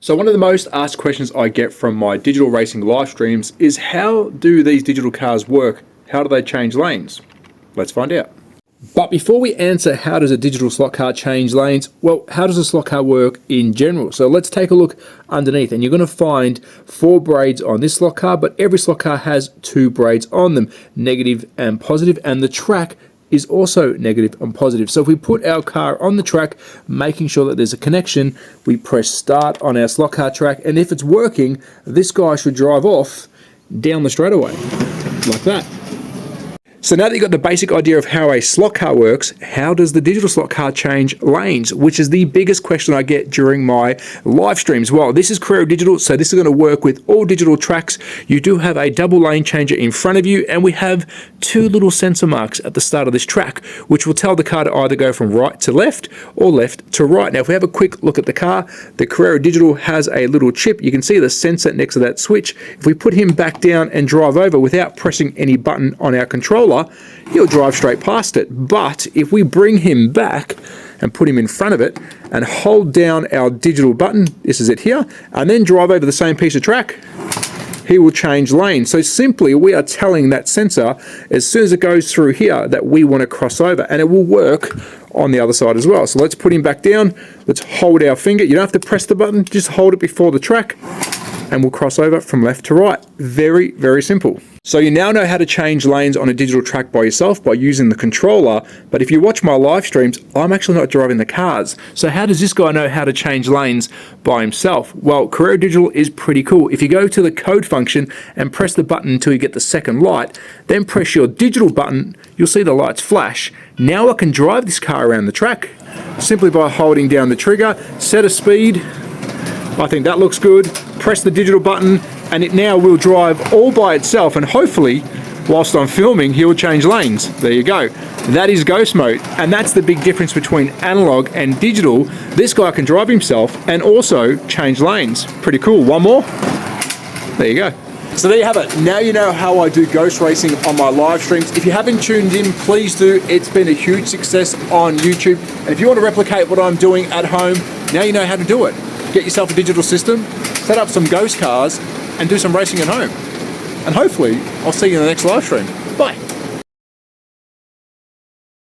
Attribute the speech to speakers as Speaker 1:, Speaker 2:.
Speaker 1: So one of the most asked questions I get from my digital racing live streams is, how do these digital cars work? How do they change lanes? Let's find out. But before we answer how does a digital slot car change lanes, well, how does a slot car work in general? So let's take a look underneath, and you're going to find 4 braids on this slot car, but every slot car has 2 braids on them, negative and positive, and the track is also negative and positive. So if we put our car on the track, making sure that there's a connection, we press start on our slot car track, and if it's working, this guy should drive off down the straightaway, like that. So now that you've got the basic idea of how a slot car works, how does the digital slot car change lanes? Which is the biggest question I get during my live streams. Well, this is Carrera Digital, so this is going to work with all digital tracks. You do have a double lane changer in front of you, and we have 2 little sensor marks at the start of this track, which will tell the car to either go from right to left or left to right. Now, if we have a quick look at the car, the Carrera Digital has a little chip. You can see the sensor next to that switch. If we put him back down and drive over without pressing any button on our controller, he'll drive straight past it. But if we bring him back and put him in front of it and hold down our digital button, this is it here, and then drive over the same piece of track, he will change lanes. So simply, we are telling that sensor as soon as it goes through here that we want to cross over, and it will work on the other side as well. So let's put him back down. Let's hold our finger. You don't have to press the button, just hold it before the track, and we'll cross over from left to right. Very, very simple. So you now know how to change lanes on a digital track by yourself by using the controller, but if you watch my live streams, I'm actually not driving the cars. So how does this guy know how to change lanes by himself? Well, Carrera Digital is pretty cool. If you go to the code function and press the button until you get the second light, then press your digital button, you'll see the lights flash. Now I can drive this car around the track simply by holding down the trigger, set a speed. I think that looks good. Press the digital button, and it now will drive all by itself, and hopefully, whilst I'm filming, he will change lanes. There you go. That is ghost mode, and that's the big difference between analog and digital. This guy can drive himself and also change lanes. Pretty cool. One more. There you go. So there you have it. Now you know how I do ghost racing on my live streams. If you haven't tuned in, please do. It's been a huge success on YouTube. And if you want to replicate what I'm doing at home, now you know how to do it. Get yourself a digital system, set up some ghost cars, and do some racing at home. And hopefully, I'll see you in the next live stream.